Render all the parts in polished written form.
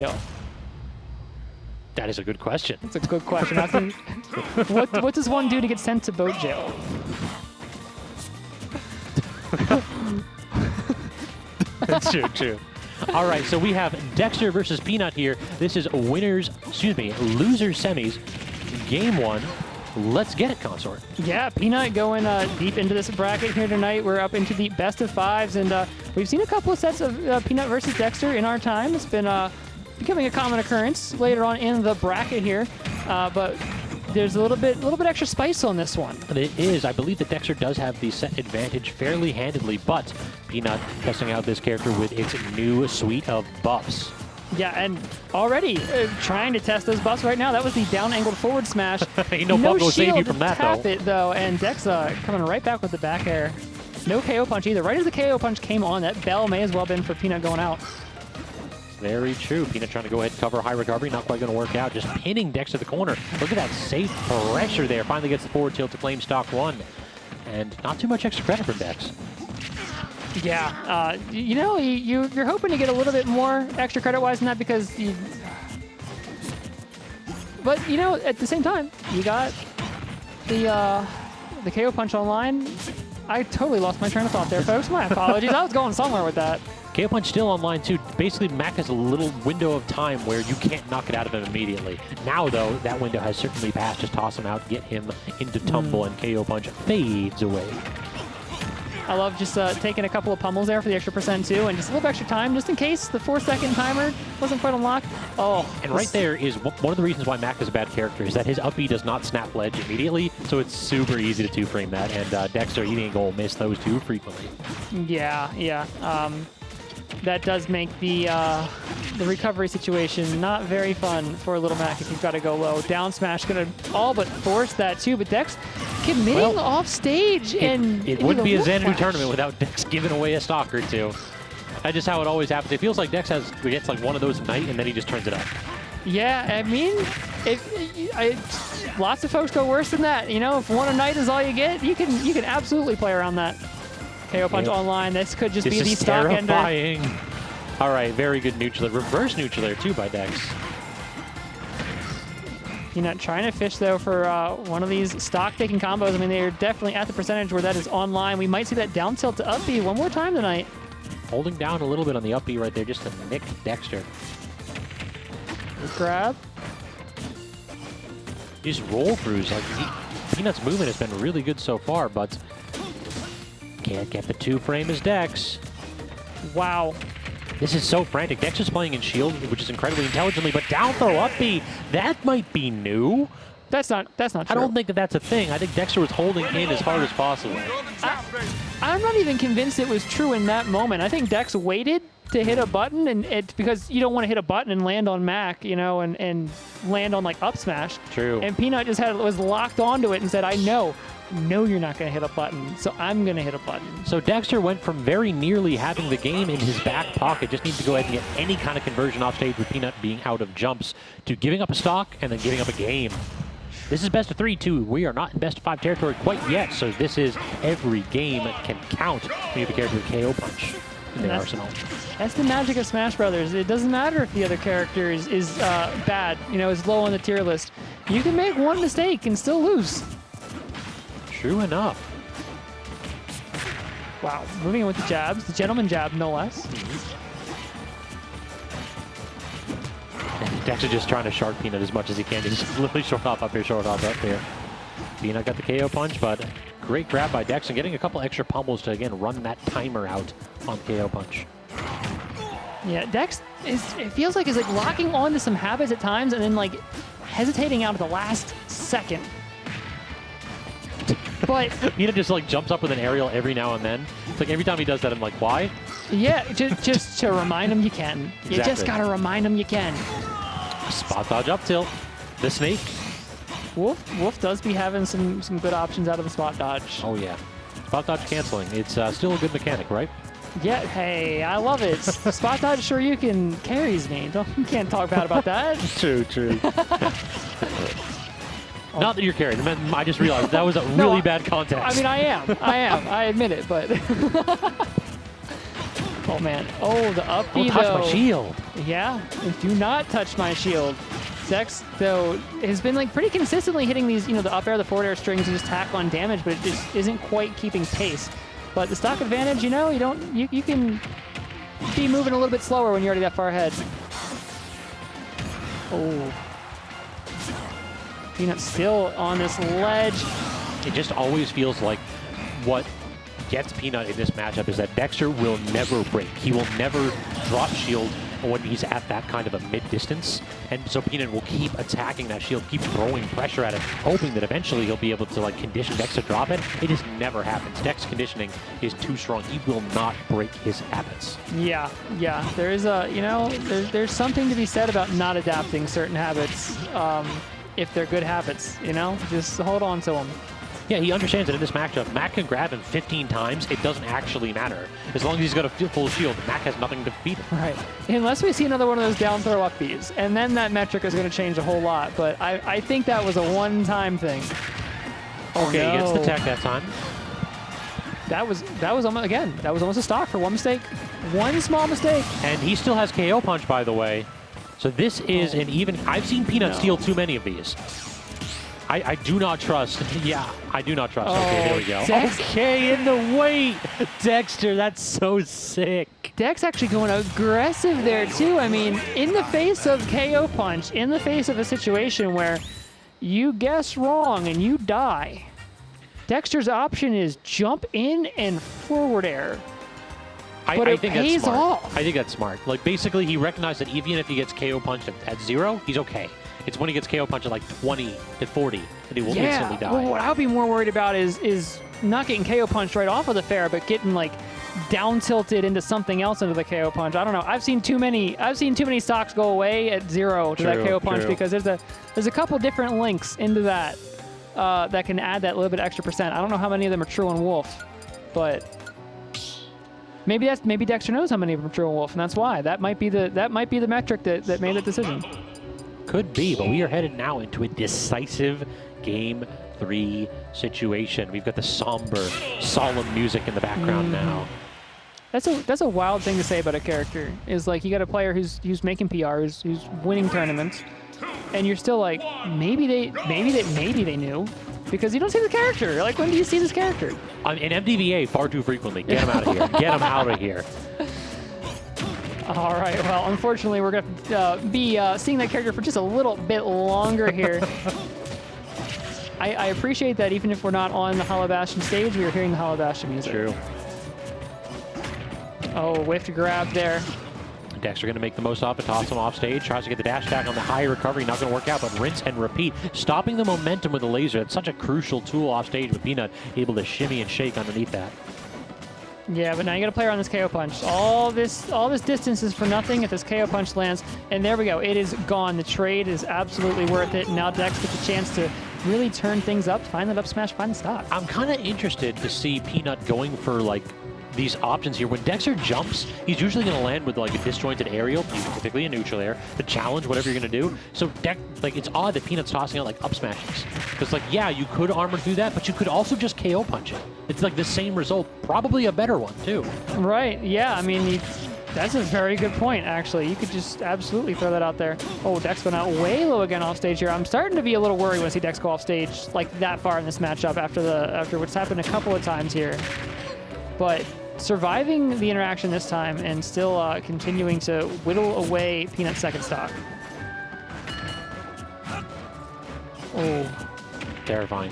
jail? That is a good question. That's a good question. What does one do to get sent to boat jail? That's true. All right, so we have Dexter versus Peanut here. This is losers semis, game 1. Let's get it, Consort. Yeah, Peanut going deep into this bracket here tonight. We're up into the best of 5s, and we've seen a couple of sets of Peanut versus Dexter in our time. It's been becoming a common occurrence later on in the bracket here, but there's a little bit extra spice on this one. It is. I believe that Dexter does have the set advantage fairly handedly, but Peanut testing out this character with its new suite of buffs. Yeah, and already trying to test those buffs right now. That was the down-angled forward smash. Ain't no buff will save you from that, though. It, though. And Dex coming right back with the back air. No KO punch either. Right as the KO punch came on, that bell may as well have been for Peanut going out. Very true. Peanut trying to go ahead and cover high recovery. Not quite going to work out. Just pinning Dex to the corner. Look at that safe pressure there. Finally gets the forward tilt to claim stock 1. And not too much extra credit from Dex. Yeah, you know, you're hoping to get a little bit more extra credit-wise than that because but, you know, at the same time, you got the KO punch online. I totally lost my train of thought there, folks. My apologies. I was going somewhere with that. KO punch still online, too. Basically, Mac has a little window of time where you can't knock it out of him immediately. Now, though, that window has certainly passed. Just toss him out, get him into tumble, and KO punch fades away. I love just taking a couple of pummels there for the extra %, too, and just a little extra time, just in case the 4-second timer wasn't quite unlocked. Oh, and right there is one of the reasons why Mac is a bad character, is that his up B does not snap ledge immediately, so it's super easy to 2-frame that, and Dexter, eating a goal, miss those 2 frequently. Yeah. That does make the recovery situation not very fun for Little Mac if you've got to go low. Down smash going to all but force that, too, but Dex committing off stage. It wouldn't be a Xanadu tournament without Dex giving away a stock or 2. That's just how it always happens. It feels like Dex gets like one of those a night, and then he just turns it up. Yeah, I mean, lots of folks go worse than that. You know, if one a night is all you get, you can absolutely play around that. KO punch online. This could just be the stock terrifying ender. All right, very good neutral. Reverse neutral there, too, by Dex. Peanut trying to fish, though, for one of these stock-taking combos. I mean, they're definitely at the percentage where that is online. We might see that down tilt to up B one more time tonight. Holding down a little bit on the up B right there just to nick Dexter. Grab. These roll throughs, like Peanut's movement has been really good so far, but can't get the 2-frame as Dex. Wow. This is so frantic. Dex is playing in shield, which is incredibly intelligently, but down throw up B, that might be new. That's not true. I don't think that's a thing. I think Dexter was holding in as hard as possible. I'm not even convinced it was true in that moment. I think Dex waited to hit a button, and because you don't want to hit a button and land on Mac, you know, and land on like up smash. True. And Peanut just was locked onto it and said, I know you're not going to hit a button, so I'm going to hit a button. So Dexter went from very nearly having the game in his back pocket, just needs to go ahead and get any kind of conversion off stage with Peanut being out of jumps, to giving up a stock and then giving up a game. This is best of 3, too. We are not in best of 5 territory quite yet, so this is every game can count when you have a character with KO punch in their arsenal. That's the magic of Smash Brothers. It doesn't matter if the other character is bad, you know, is low on the tier list. You can make one mistake and still lose. True enough. Wow, moving in with the jabs. The gentleman jab, no less. Dexter just trying to shark Peanut as much as he can. He's literally short off up here, short off up here. Peanut got the KO punch, but great grab by Dex and getting a couple extra pummels to, again, run that timer out on KO punch. Yeah, Dex, it feels like he's like locking on to some habits at times and then like hesitating out at the last second. But Peanut just like jumps up with an aerial every now and then. It's like every time he does that, I'm like, why? Yeah, just to remind him you can. Exactly. You just gotta remind him you can. Spot dodge up tilt. The snake. Wolf does be having some good options out of the spot dodge. Oh yeah, spot dodge canceling. It's still a good mechanic, right? Yeah, hey, I love it. Spot dodge sure you can carries me. You can't talk bad about that. True. Not that you're carried. I just realized that was a really bad context. I mean, I am. I admit it, but... Oh, man. Oh, the up B, Don't touch though. my shield. Yeah, do not touch my shield. Dex, though, has been like pretty consistently hitting these, you know, the up air, the forward air strings and just tack on damage, but it just isn't quite keeping pace. But the stock advantage, you know, you can be moving a little bit slower when you're already that far ahead. Oh. Peanut still on this ledge. It just always feels like what gets Peanut in this matchup is that Dexter will never break. He will never drop shield when he's at that kind of a mid-distance. And so Peanut will keep attacking that shield, keep throwing pressure at it, hoping that eventually he'll be able to like condition Dex to drop it. It just never happens. Dex conditioning is too strong. He will not break his habits. Yeah. There is a, you know, there's something to be said about not adapting certain habits if they're good habits, you know? Just hold on to them. Yeah, he understands that in this matchup, Mac can grab him 15 times. It doesn't actually matter. As long as he's got a full shield, Mac has nothing to beat him. Right. Unless we see another one of those down throw up Bs, and then that metric is going to change a whole lot. But I think that was a one-time thing. Okay, he gets the tech that time. That was almost, again, that was almost a stock for one mistake. One small mistake. And he still has KO punch, by the way. So this is an even... I've seen Peanut steal too many of these. I do not trust. Yeah, I do not trust. Okay, there we go. Okay, in the weight. Dexter, that's so sick. Dex actually going aggressive there, too. I mean, in the face of KO punch, in the face of a situation where you guess wrong and you die, Dexter's option is jump in and forward air. But I it think pays that's smart. off. I think that's smart. Like, basically, he recognized that even if he gets KO punched at 0, he's okay. It's when he gets KO punched at like 20 to 40 that he will instantly die. Well, what I'll be more worried about is not getting KO punched right off of the fair, but getting like down tilted into something else into the KO punch. I don't know. I've seen too many stocks go away at 0 to that KO punch because there's a couple different links into that that can add that little bit extra percent. I don't know how many of them are true on Wolf, but maybe Dexter knows how many of them are true on Wolf, and that's why. That might be the metric that made that decision. Could be, but we are headed now into a decisive Game 3 situation. We've got the somber, solemn music in the background now. That's a wild thing to say about a character. Is like you got a player who's making PRs, who's winning tournaments, and you're still like maybe they knew, because you don't see the character. Like, when do you see this character? In MDVA far too frequently. Get him out of here. Get him out of here. All right, well, unfortunately, we're going to be seeing that character for just a little bit longer here. I appreciate that even if we're not on the Hollow Bastion stage, we are hearing the Hollow Bastion music. True. Oh, whiffed grab there. Dexter going to make the most of it, toss him off stage, tries to get the dash attack on the high recovery, not going to work out, but rinse and repeat. Stopping the momentum with the laser. It's such a crucial tool off stage with Peanut able to shimmy and shake underneath that. Yeah, but now you got to play around this KO punch. All this distance is for nothing if this KO punch lands. And there we go. It is gone. The trade is absolutely worth it. Now Dex gets a chance to really turn things up, find that up smash, find the stock. I'm kind of interested to see Peanut going for like these options here. When Dexter jumps, he's usually going to land with like a disjointed aerial, typically a neutral air, to challenge whatever you're going to do. So like it's odd that Peanut's tossing out like up smashes. Because like, yeah, you could armor through that, but you could also just KO punch it. It's like the same result, probably a better one too. Right, yeah, I mean, that's a very good point, actually. You could just absolutely throw that out there. Oh, Dex going out way low again off stage here. I'm starting to be a little worried when I see Dex go off stage like that far in this matchup after what's happened a couple of times here. But surviving the interaction this time and still continuing to whittle away Peanut's second stock. Oh. Terrifying.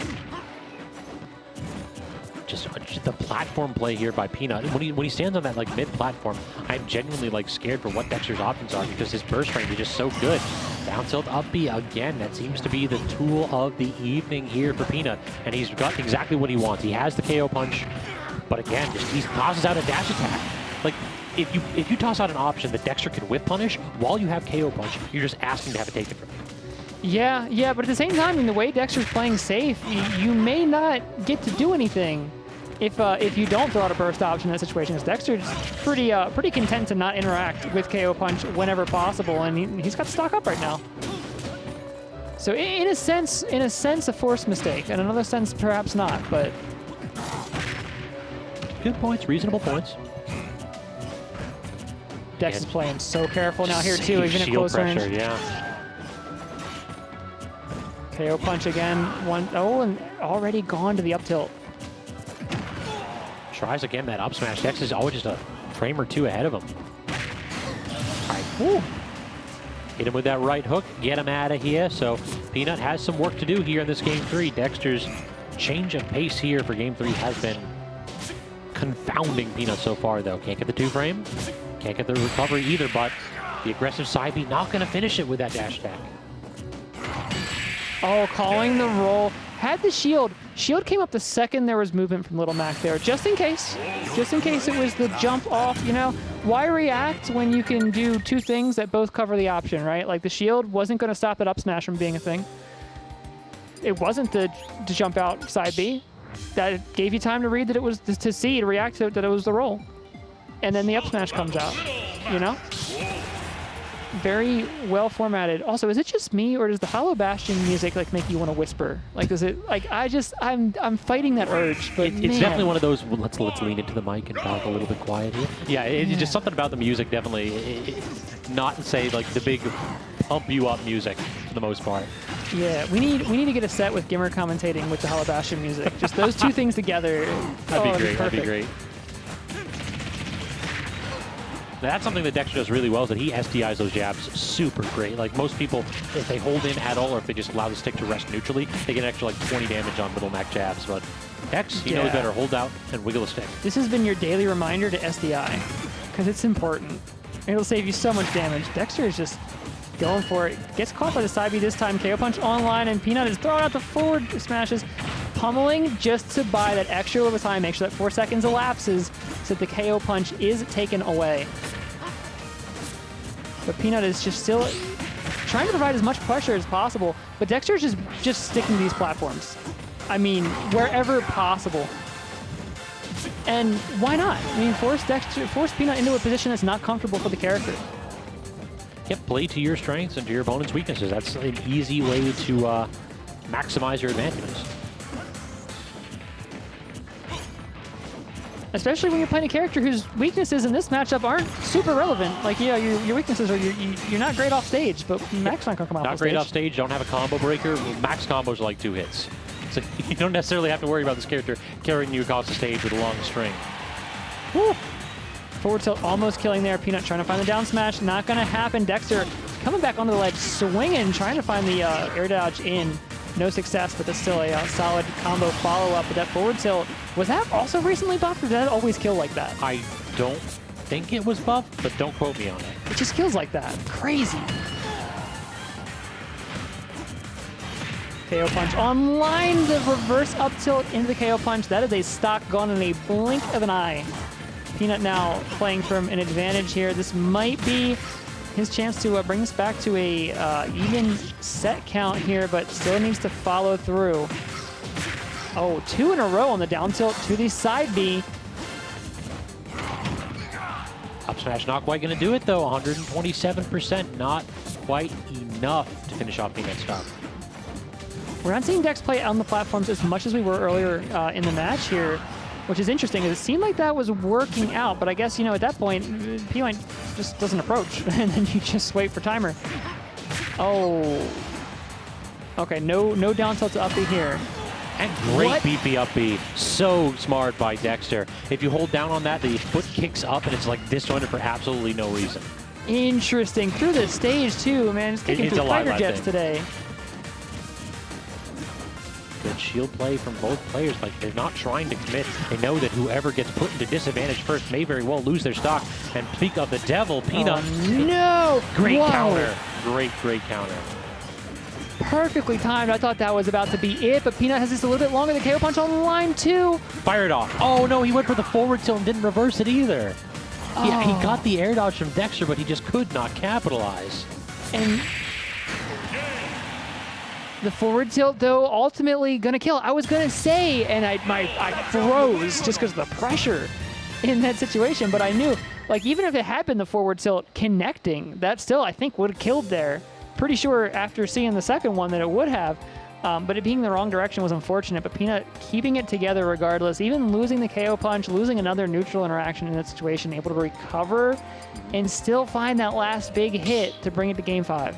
Just the platform play here by Peanut. When he stands on that like mid-platform, I'm genuinely like scared for what Dexter's options are because his burst range is just so good. Down tilt up B again. That seems to be the tool of the evening here for Peanut, and he's got exactly what he wants. He has the KO punch. But again, he tosses out a dash attack. Like, if you toss out an option that Dexter can whip punish while you have KO punch, you're just asking to have it taken from you. Yeah, but at the same time, in the way Dexter's playing safe, you may not get to do anything if you don't throw out a burst option in that situation. Because Dexter's pretty content to not interact with KO punch whenever possible, and he's got stock up right now. So in a sense, a forced mistake. In another sense, perhaps not, but. Good points, reasonable points. Dex is playing so careful now here too, even at shield close pressure, range. yeah. KO punch again. Oh, and already gone to the up tilt. Tries again that up smash. Dex is always just a frame or two ahead of him. All right, woo. Hit him with that right hook, get him out of here. So Peanut has some work to do here in this game 3. Dexter's change of pace here for game 3 has been confounding Peanut so far, though. Can't get the 2-frame, can't get the recovery either, but the aggressive side B not going to finish it with that dash attack. Oh, calling the roll. Had the shield. Shield came up the second there was movement from Little Mac there, just in case. Just in case it was the jump off, you know? Why react when you can do 2 things that both cover the option, right? Like the shield wasn't going to stop that up smash from being a thing. It wasn't the jump out side B. That gave you time to read that it was, to react to it, that it was the roll. And then the up smash comes out, you know? Very well formatted. Also, is it just me, or does the Hollow Bastion music like make you want to whisper? Like, does it? Like, I'm fighting that urge. But it's definitely one of those. Well, let's lean into the mic and talk a little bit quiet here. Yeah, it's just something about the music. Definitely, not say like the big pump you up music for the most part. Yeah, we need to get a set with Gimmer commentating with the Hollow Bastion music. Just those 2 things together. That'd be great. That'd be great. Now, that's something that Dexter does really well, is that he SDIs those jabs super great. Like most people, if they hold in at all or if they just allow the stick to rest neutrally, they get an extra like 20 damage on Little Mac jabs. But Dex, he knows better. Hold out and wiggle a stick. This has been your daily reminder to SDI, because it's important. It'll save you so much damage. Dexter is just going for it. Gets caught by the side B this time. KO punch online, and Peanut is throwing out the forward smashes. Pummeling just to buy that extra little time, make sure that 4 seconds elapses so that the KO punch is taken away. But Peanut is just still trying to provide as much pressure as possible, but Dexter is just sticking to these platforms. I mean, wherever possible. And why not? I mean, force Peanut into a position that's not comfortable for the character. Yep, play to your strengths and to your opponent's weaknesses. That's an easy way to maximize your advantages. Especially when you're playing a character whose weaknesses in this matchup aren't super relevant. Like, yeah, your weaknesses are you're not great off stage, but Mac's not gonna come out. Not great off stage. Don't have a combo breaker. Max combos are like 2 hits, so you don't necessarily have to worry about this character carrying you across the stage with a long string. Woo. Forward tilt almost killing there. Peanut trying to find the down smash. Not gonna happen. Dexter coming back onto the ledge, swinging, trying to find the air dodge in. No success, but that's still a solid combo follow-up with that forward tilt. Was that also recently buffed, or did that always kill like that? I don't think it was buffed, but don't quote me on it. It just kills like that. Crazy. KO punch online, the reverse up tilt into the KO punch. That is a stock gone in a blink of an eye. Peanut now playing from an advantage here. This might be his chance to bring this back to a even set count here, but still needs to follow through. Oh, 2 in a row on the down tilt to the side B. Up smash not quite going to do it, though. 127%, not quite enough to finish off Peanut's stock. We're not seeing Dex play on the platforms as much as we were earlier in the match here, which is interesting. It seemed like that was working out, but I guess, you know, at that point, P-Line just doesn't approach, and then you just wait for timer. Oh. Okay, no down tilt to up B here. And great beefy up B. So smart by Dexter. If you hold down on that, the foot kicks up, and it's like disjointed for absolutely no reason. Interesting. Through the stage, too, man. Just kicking through fighter jets today. Good shield play from both players. Like, they're not trying to commit. They know that whoever gets put into disadvantage first may very well lose their stock. And speak of the devil, Peanut. Oh, no! Great counter. Great counter. Perfectly timed. I thought that was about to be it, but Peanut has this a little bit longer. The KO punch on the line, too. Fire it off. Oh, no, he went for the forward tilt and didn't reverse it either. Oh. Yeah, he got the air dodge from Dexter, but he just could not capitalize. And the forward tilt, though, ultimately going to kill. I was going to say, and I froze just because of the pressure in that situation, but I knew, like, even if it had been the forward tilt connecting, that still, I think, would have killed there. Pretty sure after seeing the second one that it would have, But it being the wrong direction was unfortunate, but Peanut keeping it together regardless, even losing the KO punch, losing another neutral interaction in that situation, able to recover and still find that last big hit to bring it to game 5.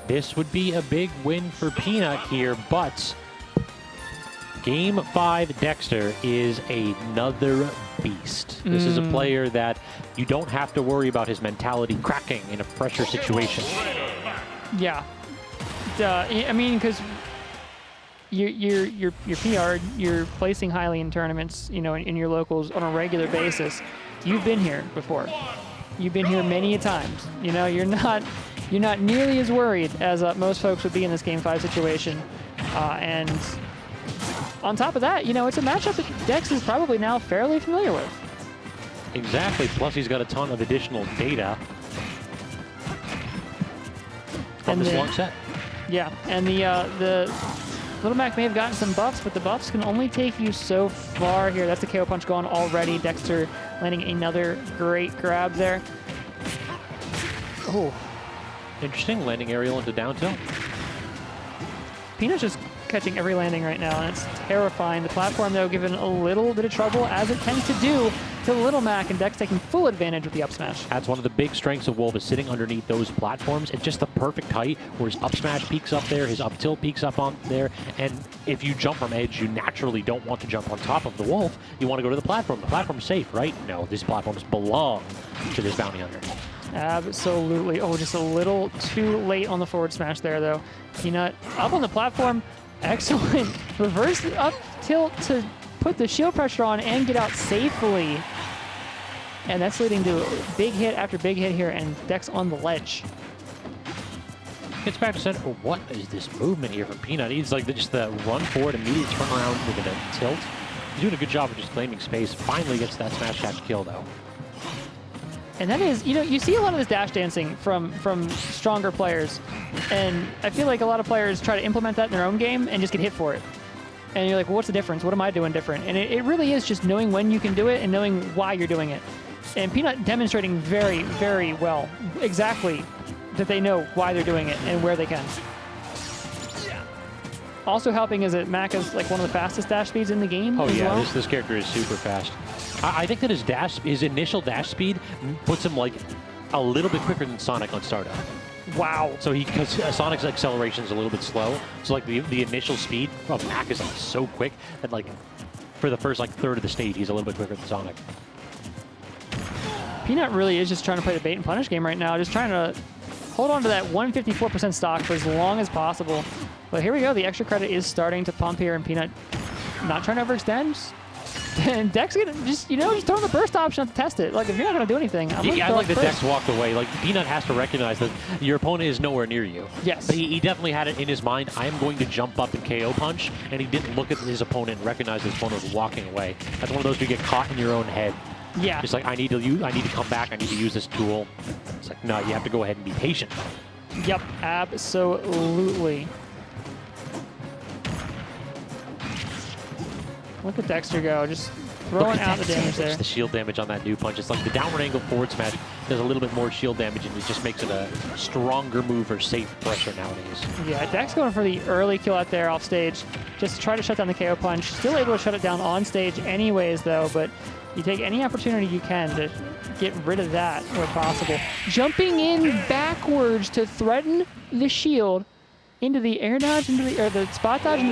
This would be a big win for Peanut here, but game 5 Dexter is another beast. This is a player that you don't have to worry about his mentality cracking in a pressure situation. Yeah. I mean, because you're PR, you're placing highly in tournaments, you know, in your locals on a regular basis. You've been here before. You've been here many a times. You know, you're not nearly as worried as most folks would be in this game 5 situation. And on top of that, you know, it's a matchup that Dex is probably now fairly familiar with. Exactly. Plus, he's got a ton of additional data from this long set. Yeah, and the Little Mac may have gotten some buffs, but the buffs can only take you so far here. That's the KO punch gone already. Dexter landing another great grab there. Oh. Interesting, landing aerial into down tilt. Peanut's just catching every landing right now, and it's terrifying. The platform, though, given a little bit of trouble, as it tends to do to Little Mac, and Dex taking full advantage with the up smash. That's one of the big strengths of Wolf, is sitting underneath those platforms. It's just the perfect height where his up smash peaks up there, his up tilt peaks up on there, and if you jump from edge, you naturally don't want to jump on top of the Wolf. You want to go to the platform. The platform's safe, right? No, these platforms belong to this bounty hunter. Absolutely. Oh, just a little too late on the forward smash there, though. Peanut up on the platform. Excellent reverse up tilt to put the shield pressure on and get out safely. And that's leading to big hit after big hit here, and Dex on the ledge. Gets back to center. What is this movement here from Peanut? He's like just the run forward, immediate turn around with a tilt. He's doing a good job of just claiming space. Finally gets that smash dash kill, though. And that is, you know, you see a lot of this dash dancing from stronger players. And I feel like a lot of players try to implement that in their own game and just get hit for it. And you're like, well, what's the difference? What am I doing different? And it really is just knowing when you can do it and knowing why you're doing it. And Peanut demonstrating very, very well exactly that they know why they're doing it and where they can. Also helping is that Mac is like one of the fastest dash speeds in the game. Oh yeah, well. this character is super fast. I think that his initial dash speed puts him like a little bit quicker than Sonic on startup. Wow. So because Sonic's acceleration is a little bit slow, so like the initial speed of Mac is like so quick that like for the first like third of the stage, he's a little bit quicker than Sonic. Peanut really is just trying to play the bait and punish game right now, just trying to hold on to that 154% stock for as long as possible. But here we go, the extra credit is starting to pump here, and Peanut not trying to overextend. And Dex gonna just, you know, just throw the burst option to test it. Like, if you're not going to do anything, I'm I like that Dex walked away. Like, Peanut has to recognize that your opponent is nowhere near you. Yes. But he definitely had it in his mind, I am going to jump up and KO punch, and he didn't look at his opponent and recognize his opponent was walking away. That's one of those where you get caught in your own head. Yeah. Just like, I need to come back, I need to use this tool. It's like, no, you have to go ahead and be patient. Yep, absolutely. Look at Dexter go, just throwing out the damage there. The shield damage on that new punch. It's like the downward angle forward smash does a little bit more shield damage, and it just makes it a stronger move for safe pressure nowadays. Yeah, Dex going for the early kill out there off stage, just to try to shut down the KO punch. Still able to shut it down on stage anyways, though, but you take any opportunity you can to get rid of that where possible. Jumping in backwards to threaten the shield into the air dodge, or the spot dodge into the